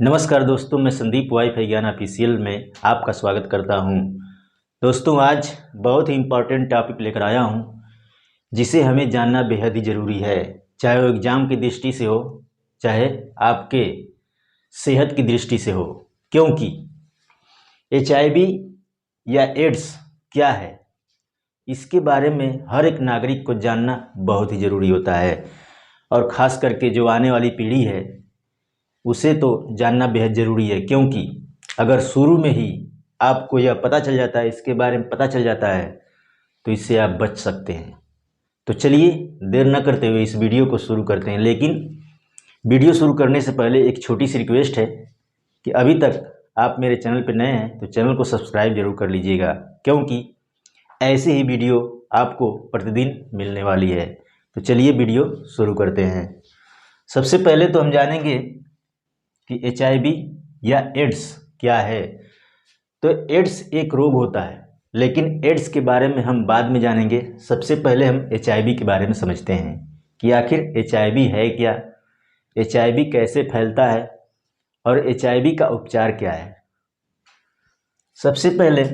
नमस्कार दोस्तों, मैं संदीप वाईफाई ज्ञान ऑफिशियल में आपका स्वागत करता हूं। दोस्तों, आज बहुत ही इम्पोर्टेंट टॉपिक लेकर आया हूं जिसे हमें जानना बेहद ही ज़रूरी है, चाहे वो एग्ज़ाम की दृष्टि से हो, चाहे आपके सेहत की दृष्टि से हो। क्योंकि HIV या एड्स क्या है, इसके बारे में हर एक नागरिक को जानना बहुत ही ज़रूरी होता है और ख़ास करके जो आने वाली पीढ़ी है उसे तो जानना बेहद ज़रूरी है। क्योंकि अगर शुरू में ही आपको यह पता चल जाता है, इसके बारे में पता चल जाता है, तो इससे आप बच सकते हैं। तो चलिए देर न करते हुए इस वीडियो को शुरू करते हैं। लेकिन वीडियो शुरू करने से पहले एक छोटी सी रिक्वेस्ट है कि अभी तक आप मेरे चैनल पर नए हैं तो चैनल को सब्सक्राइब जरूर कर लीजिएगा, क्योंकि ऐसे ही वीडियो आपको प्रतिदिन मिलने वाली है। तो चलिए वीडियो शुरू करते हैं। सबसे पहले तो हम जानेंगे कि HIV या एड्स क्या है। तो एड्स एक रोग होता है, लेकिन एड्स के बारे में हम बाद में जानेंगे। सबसे पहले हम HIV के बारे में समझते हैं कि आखिर HIV है क्या, HIV कैसे फैलता है और HIV का उपचार क्या है। सबसे पहले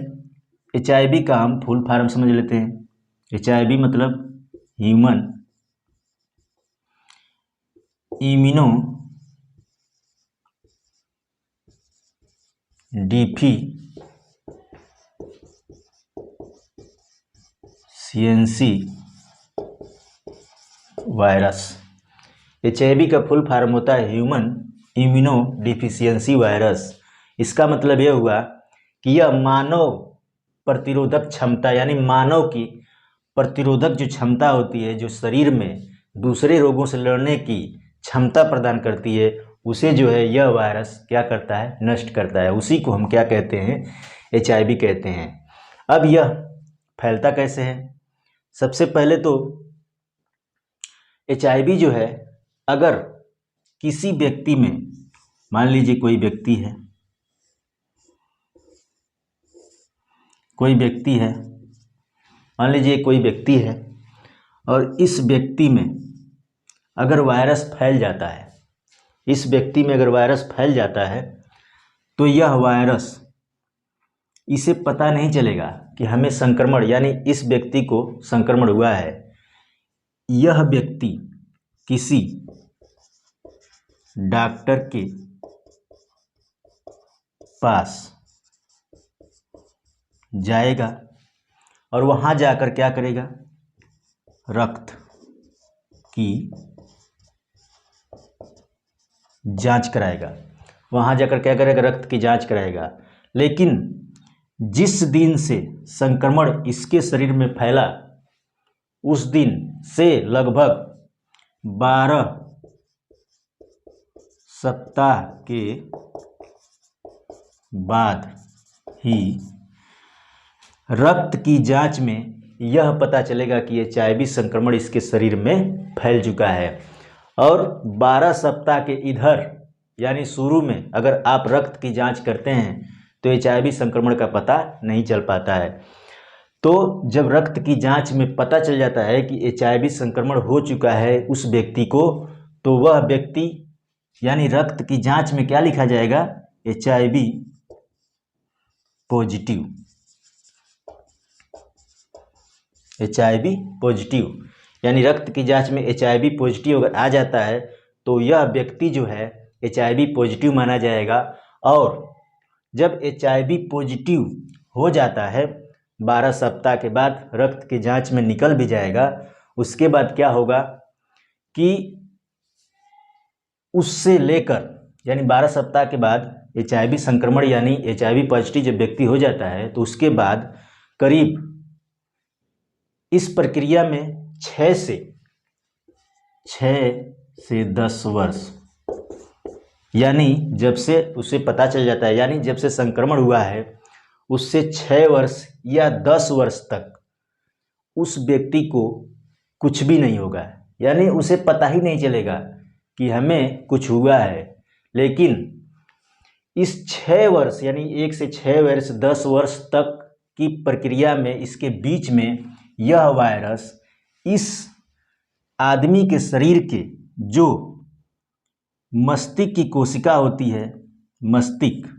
HIV का हम फुल फॉर्म समझ लेते हैं। HIV मतलब human immuno deficiency virus. HIV का फुल फॉर्म होता है ह्यूमन इम्यूनो डिफिशियेंसी वायरस। इसका मतलब यह हुआ कि यह मानव प्रतिरोधक क्षमता, यानी मानव की प्रतिरोधक जो क्षमता होती है, जो शरीर में दूसरे रोगों से लड़ने की क्षमता प्रदान करती है, उसे जो है यह वायरस क्या करता है, नष्ट करता है। उसी को हम क्या कहते हैं, HIV कहते हैं। अब यह फैलता कैसे है। सबसे पहले तो HIV जो है, अगर किसी व्यक्ति में, मान लीजिए कोई व्यक्ति है, मान लीजिए कोई व्यक्ति है और इस व्यक्ति में अगर वायरस फैल जाता है, तो यह वायरस, इसे पता नहीं चलेगा कि हमें संक्रमण, यानी इस व्यक्ति को संक्रमण हुआ है। यह व्यक्ति किसी डॉक्टर के पास जाएगा और वहां जाकर क्या करेगा, रक्त की जांच कराएगा। रक्त की जांच कराएगा। लेकिन जिस दिन से संक्रमण इसके शरीर में फैला, उस दिन से लगभग 12 सप्ताह के बाद ही रक्त की जांच में यह पता चलेगा कि HIV संक्रमण इसके शरीर में फैल चुका है। और 12 सप्ताह के इधर, यानी शुरू में अगर आप रक्त की जांच करते हैं तो HIV संक्रमण का पता नहीं चल पाता है। तो जब रक्त की जांच में पता चल जाता है कि HIV संक्रमण हो चुका है उस व्यक्ति को, तो वह व्यक्ति, यानी रक्त की जांच में क्या लिखा जाएगा, HIV पॉजिटिव। यानी रक्त की जांच में HIV पॉजिटिव अगर आ जाता है तो यह व्यक्ति जो है HIV पॉजिटिव माना जाएगा। और जब HIV पॉजिटिव हो जाता है, 12 सप्ताह के बाद रक्त की जांच में निकल भी जाएगा, उसके बाद क्या होगा कि उससे लेकर, यानी 12 सप्ताह के बाद HIV संक्रमण, यानी HIV पॉजिटिव जब व्यक्ति हो जाता है, तो उसके बाद करीब इस प्रक्रिया में 6 से 10 वर्ष, यानी जब से उसे पता चल जाता है, यानी जब से संक्रमण हुआ है उससे 6 वर्ष या 10 वर्ष तक उस व्यक्ति को कुछ भी नहीं होगा, यानी उसे पता ही नहीं चलेगा कि हमें कुछ हुआ है। लेकिन इस 6 वर्ष, यानी 1 से 6 वर्ष 10 वर्ष तक की प्रक्रिया में, इसके बीच में यह वायरस इस आदमी के शरीर के जो मस्तिष्क की कोशिका होती है, मस्तिष्क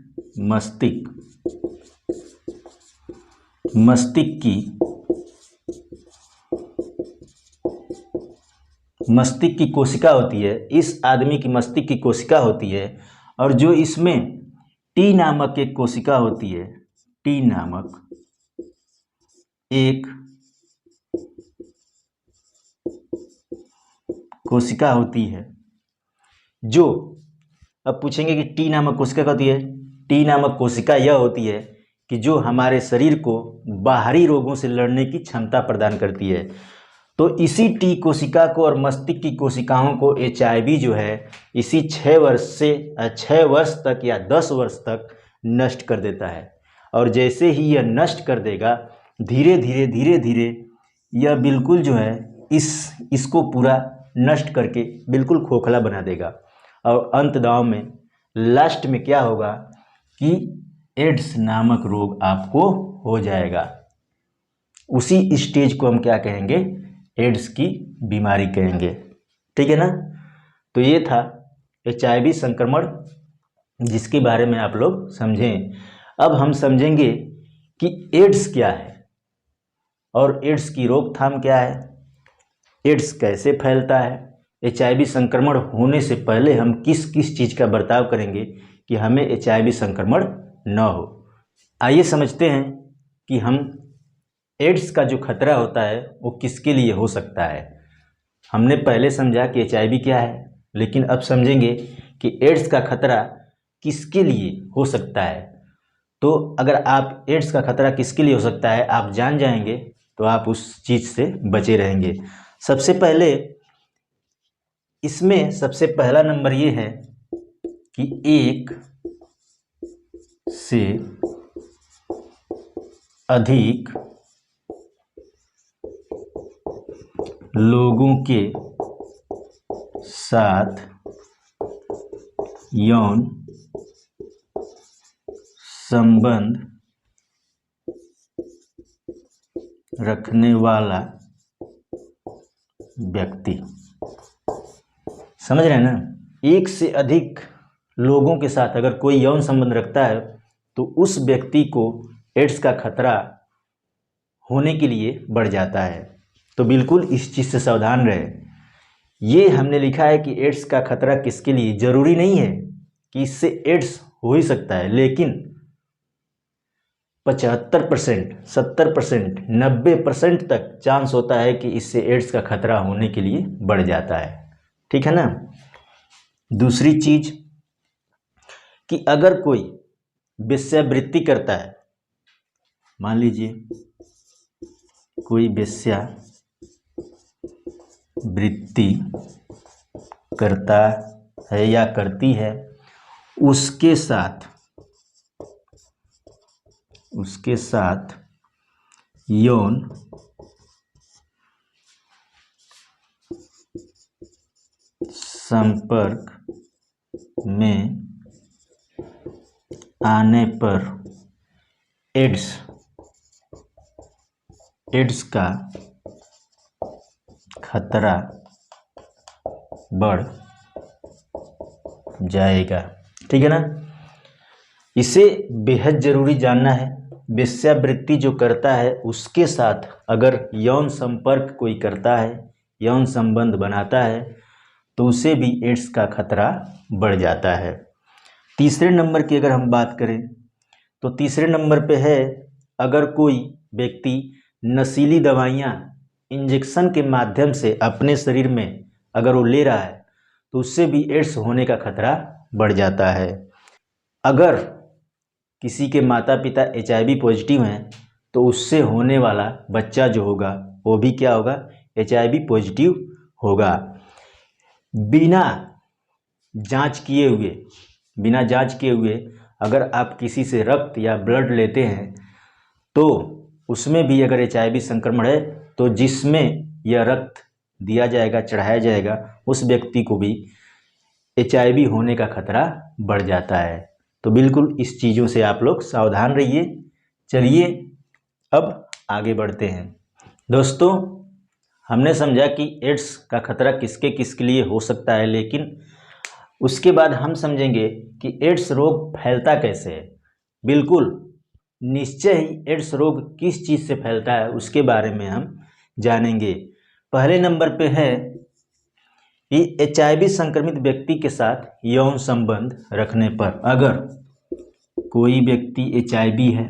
की कोशिका होती है, इस आदमी की मस्तिष्क की कोशिका होती है, और जो इसमें टी नामक एक कोशिका होती है, टी नामक एक कोशिका होती है, जो अब पूछेंगे कि टी नामक कोशिका क्या होती है। टी नामक कोशिका यह होती है कि जो हमारे शरीर को बाहरी रोगों से लड़ने की क्षमता प्रदान करती है। तो इसी टी कोशिका को और मस्तिष्क की कोशिकाओं को HIV जो है इसी 6 वर्ष तक या 10 वर्ष तक नष्ट कर देता है। और जैसे ही यह नष्ट कर देगा, धीरे धीरे यह बिल्कुल जो है इसको पूरा नष्ट करके बिल्कुल खोखला बना देगा। और अंत दाव में लास्ट में क्या होगा कि एड्स नामक रोग आपको हो जाएगा। उसी स्टेज को हम क्या कहेंगे, एड्स की बीमारी कहेंगे। ठीक है ना। तो ये था HIV संक्रमण, जिसके बारे में आप लोग समझें। अब हम समझेंगे कि एड्स क्या है और एड्स की रोकथाम क्या है, एड्स कैसे फैलता है, HIV संक्रमण होने से पहले हम किस किस चीज़ का बर्ताव करेंगे कि हमें HIV संक्रमण न हो। आइए समझते हैं कि हम एड्स का जो खतरा होता है वो किसके लिए हो सकता है। हमने पहले समझा कि HIV क्या है, लेकिन अब समझेंगे कि एड्स का खतरा किसके लिए हो सकता है। तो अगर आप एड्स का खतरा किसके लिए हो सकता है आप जान जाएंगे तो आप उस चीज़ से बचे रहेंगे। सबसे पहले इसमें सबसे पहला नंबर ये है कि 1 से अधिक लोगों के साथ यौन संबंध रखने वाला व्यक्ति, समझ रहे हैं ना। 1 से अधिक लोगों के साथ अगर कोई यौन संबंध रखता है तो उस व्यक्ति को एड्स का खतरा होने के लिए बढ़ जाता है। तो बिल्कुल इस चीज़ से सावधान रहे। ये हमने लिखा है कि एड्स का खतरा किसके लिए, जरूरी नहीं है कि इससे एड्स हो ही सकता है, लेकिन 75%, 70%, 90% तक चांस होता है कि इससे एड्स का खतरा होने के लिए बढ़ जाता है। ठीक है ना। दूसरी चीज कि अगर कोई वेश्यावृत्ति करता है, मान लीजिए कोई वेश्यावृत्ति करता है या करती है, उसके साथ यौन संपर्क में आने पर एड्स का खतरा बढ़ जाएगा। ठीक है ना। इसे बेहद जरूरी जानना है। वेश्यावृत्ति जो करता है उसके साथ अगर यौन संपर्क कोई करता है, यौन संबंध बनाता है, तो उसे भी एड्स का खतरा बढ़ जाता है। तीसरे नंबर की अगर हम बात करें तो तीसरे नंबर पे है अगर कोई व्यक्ति नशीली दवाइयाँ इंजेक्शन के माध्यम से अपने शरीर में अगर वो ले रहा है तो उससे भी एड्स होने का खतरा बढ़ जाता है। अगर किसी के माता पिता HIV पॉजिटिव हैं तो उससे होने वाला बच्चा जो होगा वो भी क्या होगा, HIV पॉजिटिव होगा। बिना जांच किए हुए अगर आप किसी से रक्त या ब्लड लेते हैं तो उसमें भी अगर HIV संक्रमण है तो जिसमें यह रक्त दिया जाएगा, चढ़ाया जाएगा, उस व्यक्ति को भी HIV होने का खतरा बढ़ जाता है। तो बिल्कुल इस चीज़ों से आप लोग सावधान रहिए। चलिए अब आगे बढ़ते हैं। दोस्तों, हमने समझा कि एड्स का खतरा किसके लिए हो सकता है, लेकिन उसके बाद हम समझेंगे कि एड्स रोग फैलता कैसे है। बिल्कुल निश्चय ही एड्स रोग किस चीज़ से फैलता है उसके बारे में हम जानेंगे। पहले नंबर पे है कि HIV संक्रमित व्यक्ति के साथ यौन संबंध रखने पर, अगर कोई व्यक्ति HIV है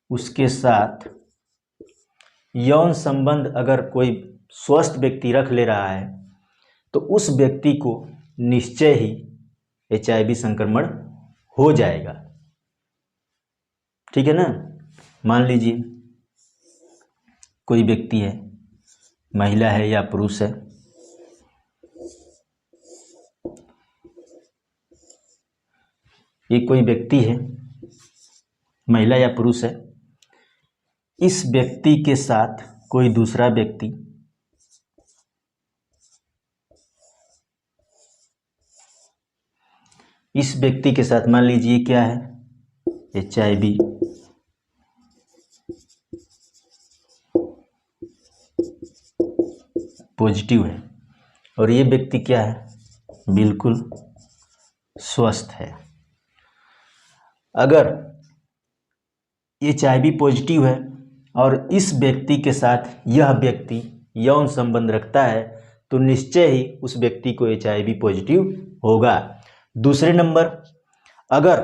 उसके साथ यौन संबंध अगर कोई स्वस्थ व्यक्ति रख ले रहा है तो उस व्यक्ति को निश्चय ही HIV संक्रमण हो जाएगा। ठीक है ना। मान लीजिए कोई व्यक्ति है, महिला है या पुरुष है, ये कोई व्यक्ति है, महिला या पुरुष है, इस व्यक्ति के साथ कोई दूसरा व्यक्ति इस व्यक्ति के साथ मान लीजिए क्या है, HIV पॉजिटिव है और ये व्यक्ति क्या है, बिल्कुल स्वस्थ है। अगर HIV पॉजिटिव है और इस व्यक्ति के साथ यह व्यक्ति यौन संबंध रखता है तो निश्चय ही उस व्यक्ति को HIV पॉजिटिव होगा। दूसरे नंबर, अगर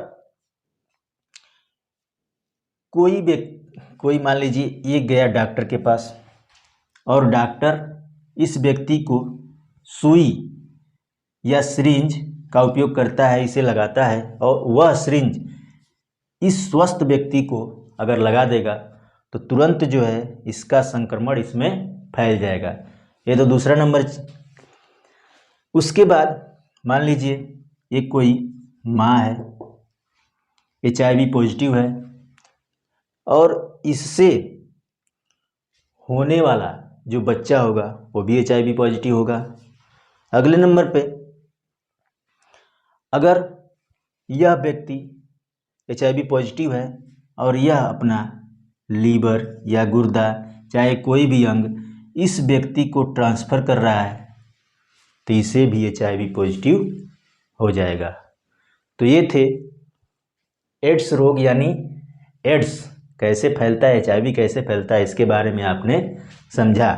कोई मान लीजिए ये गया डॉक्टर के पास और डॉक्टर इस व्यक्ति को सुई या सिरिंज का उपयोग करता है, इसे लगाता है और वह सिरिंज इस स्वस्थ व्यक्ति को अगर लगा देगा तो तुरंत जो है इसका संक्रमण इसमें फैल जाएगा। ये तो दूसरा नंबर। उसके बाद मान लीजिए ये कोई माँ है, HIV पॉजिटिव है और इससे होने वाला जो बच्चा होगा वो भी HIV पॉजिटिव होगा। अगले नंबर पे, अगर यह व्यक्ति HIV पॉजिटिव है और यह अपना लीवर या गुर्दा चाहे कोई भी अंग इस व्यक्ति को ट्रांसफ़र कर रहा है तो इसे भी HIV पॉजिटिव हो जाएगा। तो ये थे एड्स रोग, यानी एड्स कैसे फैलता है, HIV कैसे फैलता है, इसके बारे में आपने समझा।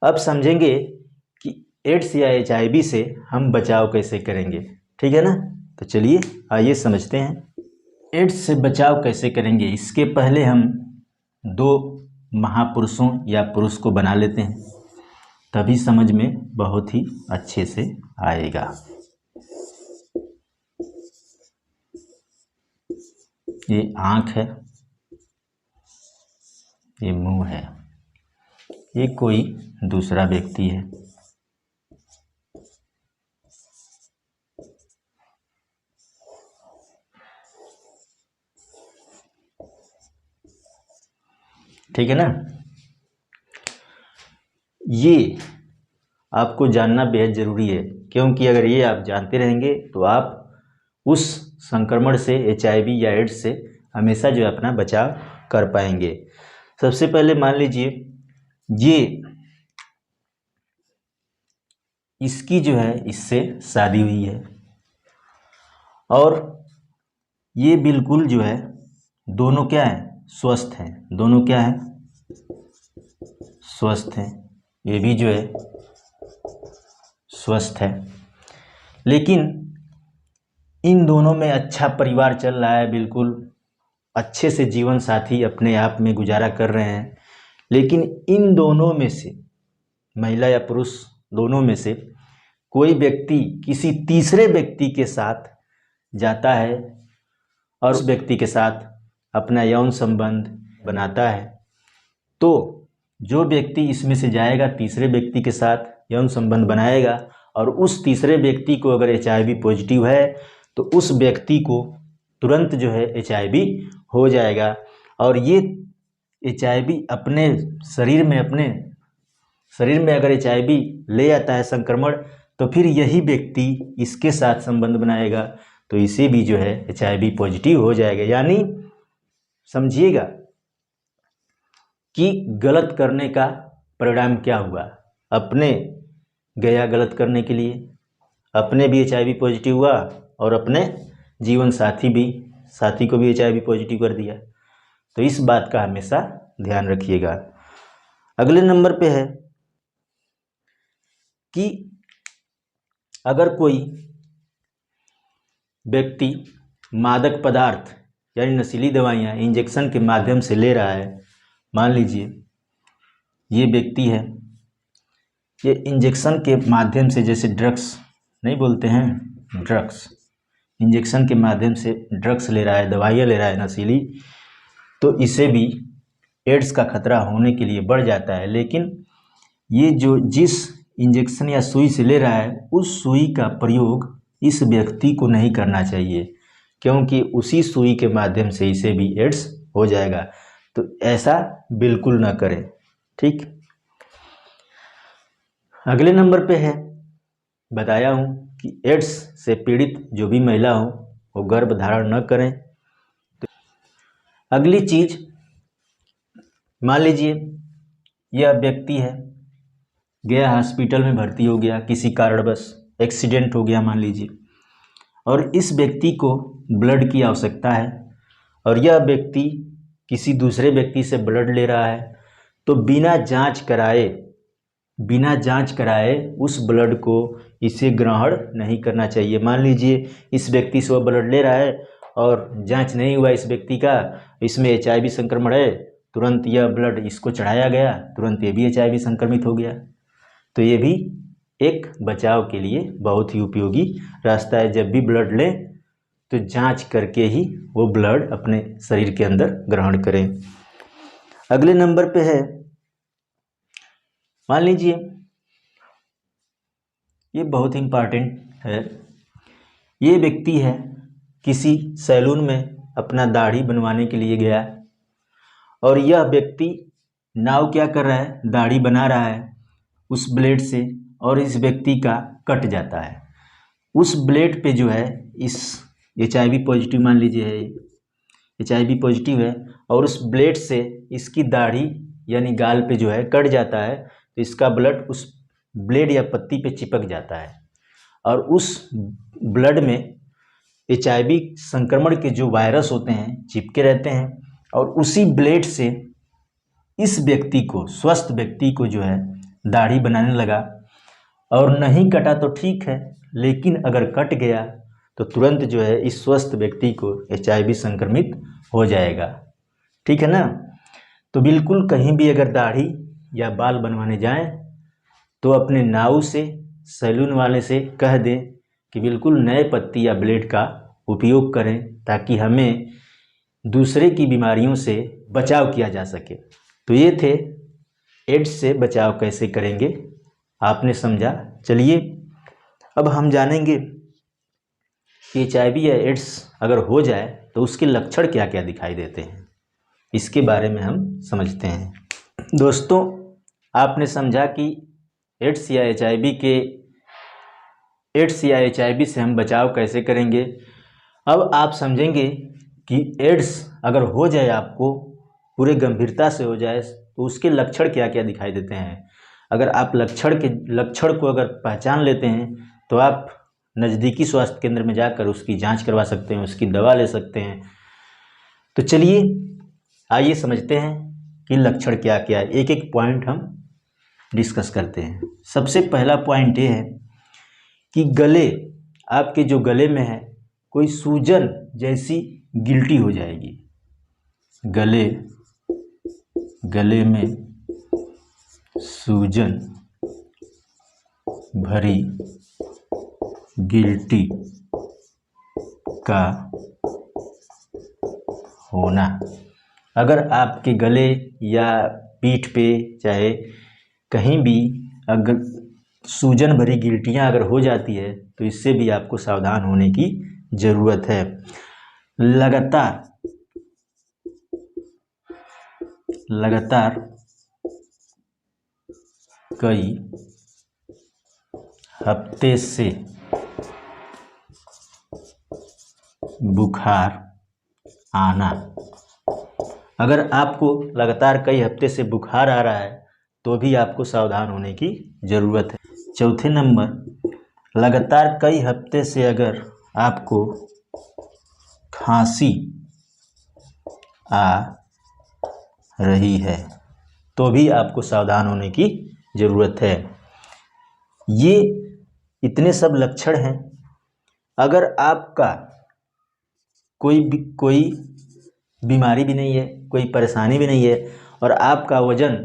अब समझेंगे कि एड्स या HIV से हम बचाव कैसे करेंगे। ठीक है ना। तो चलिए आइए समझते हैं एड्स से बचाव कैसे करेंगे। इसके पहले हम दो महापुरुषों या पुरुष को बना लेते हैं, तभी समझ में बहुत ही अच्छे से आएगा। ये आँख है, ये मुंह है, ये कोई दूसरा व्यक्ति है। ठीक है ना। ये आपको जानना बेहद ज़रूरी है, क्योंकि अगर ये आप जानते रहेंगे तो आप उस संक्रमण से, HIV या एड्स से हमेशा जो है अपना बचाव कर पाएंगे। सबसे पहले मान लीजिए ये इसकी जो है इससे शादी हुई है और ये बिल्कुल जो है दोनों क्या है, स्वस्थ हैं। दोनों क्या है, स्वस्थ हैं। ये भी जो है स्वस्थ है, लेकिन इन दोनों में अच्छा परिवार चल रहा है, बिल्कुल अच्छे से जीवन साथी अपने आप में गुजारा कर रहे हैं। लेकिन इन दोनों में से, महिला या पुरुष दोनों में से कोई व्यक्ति किसी तीसरे व्यक्ति के साथ जाता है और उस व्यक्ति के साथ अपना यौन संबंध बनाता है, तो जो व्यक्ति इसमें से जाएगा, तीसरे व्यक्ति के साथ यौन संबंध बनाएगा और उस तीसरे व्यक्ति को अगर HIV पॉजिटिव है तो उस व्यक्ति को तुरंत जो है HIV हो जाएगा। और ये HIV अपने शरीर में अगर HIV ले आता है संक्रमण, तो फिर यही व्यक्ति इसके साथ संबंध बनाएगा तो इसे भी जो है HIV पॉजिटिव हो जाएगा। यानी समझिएगा कि गलत करने का परिणाम क्या हुआ, अपने गया गलत करने के लिए, अपने भी HIV पॉजिटिव हुआ और अपने जीवन साथी को भी HIV पॉजिटिव कर दिया। तो इस बात का हमेशा ध्यान रखिएगा। अगले नंबर पे है कि अगर कोई व्यक्ति मादक पदार्थ यानी नशीली दवाइयाँ इंजेक्शन के माध्यम से ले रहा है, मान लीजिए ये व्यक्ति है, ये इंजेक्शन के माध्यम से, जैसे ड्रग्स नहीं बोलते हैं, ड्रग्स, इंजेक्शन के माध्यम से ड्रग्स ले रहा है, दवाइयाँ ले रहा है नशीली, तो इसे भी एड्स का खतरा होने के लिए बढ़ जाता है। लेकिन ये जो जिस इंजेक्शन या सुई से ले रहा है, उस सुई का प्रयोग इस व्यक्ति को नहीं करना चाहिए, क्योंकि उसी सुई के माध्यम से इसे भी एड्स हो जाएगा। तो ऐसा बिल्कुल ना करें, ठीक। अगले नंबर पे है, बताया हूँ कि एड्स से पीड़ित जो भी महिला हो वो गर्भ धारण न करें। तो अगली चीज, मान लीजिए यह व्यक्ति है, गया हॉस्पिटल में भर्ती हो गया, किसी कारणवश एक्सीडेंट हो गया मान लीजिए, और इस व्यक्ति को ब्लड की आवश्यकता है और यह व्यक्ति किसी दूसरे व्यक्ति से ब्लड ले रहा है, तो बिना जांच कराए उस ब्लड को इसे ग्रहण नहीं करना चाहिए। मान लीजिए इस व्यक्ति से वह ब्लड ले रहा है और जांच नहीं हुआ इस व्यक्ति का, इसमें HIV संक्रमण है, तुरंत यह ब्लड इसको चढ़ाया गया, तुरंत ये भी HIV संक्रमित हो गया। तो ये भी एक बचाव के लिए बहुत ही उपयोगी रास्ता है। जब भी ब्लड लें तो जांच करके ही वो ब्लड अपने शरीर के अंदर ग्रहण करें। अगले नंबर पे है, मान लीजिए ये बहुत इम्पॉर्टेंट है, ये व्यक्ति है किसी सैलून में अपना दाढ़ी बनवाने के लिए गया और यह व्यक्ति नाव क्या कर रहा है, दाढ़ी बना रहा है उस ब्लेड से, और इस व्यक्ति का कट जाता है। उस ब्लेड पे जो है इस HIV पॉजिटिव, मान लीजिए है HIV पॉजिटिव है, और उस ब्लेड से इसकी दाढ़ी यानी गाल पे जो है कट जाता है, तो इसका ब्लड उस ब्लेड या पत्ती पे चिपक जाता है और उस ब्लड में HIV संक्रमण के जो वायरस होते हैं चिपके रहते हैं, और उसी ब्लेड से इस व्यक्ति को, स्वस्थ व्यक्ति को जो है दाढ़ी बनाने लगा। और नहीं कटा तो ठीक है, लेकिन अगर कट गया तो तुरंत जो है इस स्वस्थ व्यक्ति को HIV संक्रमित हो जाएगा, ठीक है ना। तो बिल्कुल कहीं भी अगर दाढ़ी या बाल बनवाने जाएं तो अपने नाऊ से, सैलून वाले से कह दें कि बिल्कुल नए पत्ती या ब्लेड का उपयोग करें, ताकि हमें दूसरे की बीमारियों से बचाव किया जा सके। तो ये थे एड्स से बचाव कैसे करेंगे, आपने समझा। चलिए अब हम जानेंगे कि HIV या एड्स अगर हो जाए तो उसके लक्षण क्या क्या दिखाई देते हैं, इसके बारे में हम समझते हैं। दोस्तों, आपने समझा कि एड्स या HIV से हम बचाव कैसे करेंगे। अब आप समझेंगे कि एड्स अगर हो जाए, आपको पूरे गंभीरता से हो जाए, तो उसके लक्षण क्या क्या दिखाई देते हैं। अगर आप लक्षण को अगर पहचान लेते हैं तो आप नज़दीकी स्वास्थ्य केंद्र में जाकर उसकी जांच करवा सकते हैं, उसकी दवा ले सकते हैं। तो चलिए आइए समझते हैं कि लक्षण क्या क्या है, एक एक पॉइंट हम डिस्कस करते हैं। सबसे पहला पॉइंट ये है कि आपके जो गले में है कोई सूजन जैसी गिल्टी हो जाएगी, गले में सूजन भरी गिल्टी का होना। अगर आपके गले या पीठ पे, चाहे कहीं भी अगर सूजन भरी गिल्टियां अगर हो जाती है तो इससे भी आपको सावधान होने की ज़रूरत है। लगातार कई हफ्ते से बुखार आना। अगर आपको लगातार कई हफ्ते से बुखार आ रहा है तो भी आपको सावधान होने की ज़रूरत है। चौथे नंबर, लगातार कई हफ्ते से अगर आपको खांसी आ रही है तो भी आपको सावधान होने की ज़रूरत है। ये इतने सब लक्षण हैं। अगर आपका कोई बीमारी भी नहीं है, कोई परेशानी भी नहीं है और आपका वज़न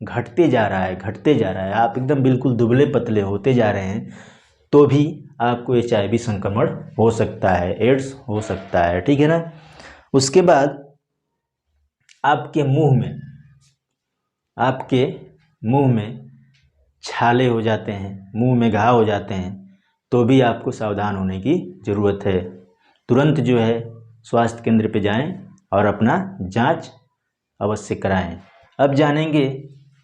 घटते जा रहा है, आप एकदम बिल्कुल दुबले पतले होते जा रहे हैं, तो भी आपको HIV संक्रमण हो सकता है, एड्स हो सकता है। ठीक है ना। उसके बाद आपके मुंह में छाले हो जाते हैं, मुंह में घाव हो जाते हैं, तो भी आपको सावधान होने की ज़रूरत है। तुरंत जो है स्वास्थ्य केंद्र पे जाएं और अपना जांच अवश्य कराएं। अब जानेंगे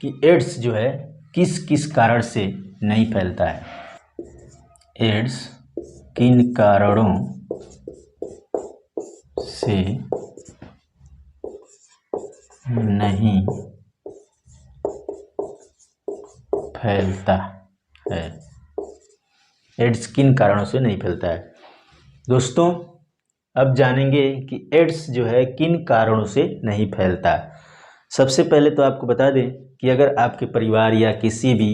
कि एड्स जो है किस किस कारण से नहीं फैलता है। एड्स किन कारणों से नहीं फैलता है। एड्स किन कारणों से नहीं फैलता है। दोस्तों, अब जानेंगे कि एड्स जो है किन कारणों से नहीं फैलता। सबसे पहले तो आपको बता दें कि अगर आपके परिवार या किसी भी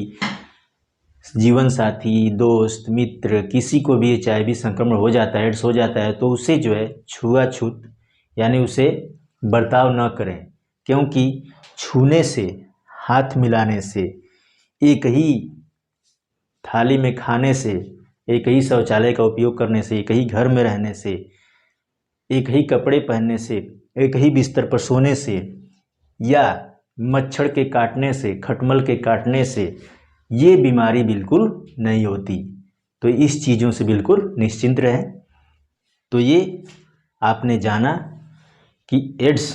जीवन साथी, दोस्त, मित्र, किसी को भी HIV संक्रमण हो जाता है, एड्स हो जाता है, तो उसे जो है छुआछूत यानी उसे बर्ताव न करें, क्योंकि छूने से, हाथ मिलाने से, एक ही थाली में खाने से, एक ही शौचालय का उपयोग करने से, एक ही घर में रहने से, एक ही कपड़े पहनने से, एक ही बिस्तर पर सोने से या मच्छर के काटने से, खटमल के काटने से ये बीमारी बिल्कुल नहीं होती। तो इस चीज़ों से बिल्कुल निश्चिंत रहें। तो ये आपने जाना कि एड्स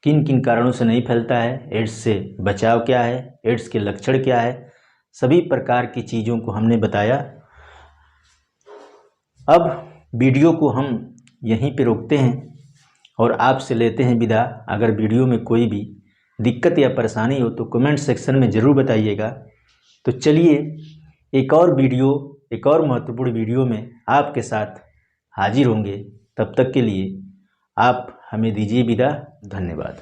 किन किन कारणों से नहीं फैलता है, एड्स से बचाव क्या है, एड्स के लक्षण क्या है, सभी प्रकार की चीज़ों को हमने बताया। अब वीडियो को हम यहीं पे रोकते हैं और आपसे लेते हैं विदा। अगर वीडियो में कोई भी दिक्कत या परेशानी हो तो कमेंट सेक्शन में ज़रूर बताइएगा। तो चलिए एक और महत्वपूर्ण वीडियो में आपके साथ हाजिर होंगे। तब तक के लिए आप हमें दीजिए विदा। धन्यवाद।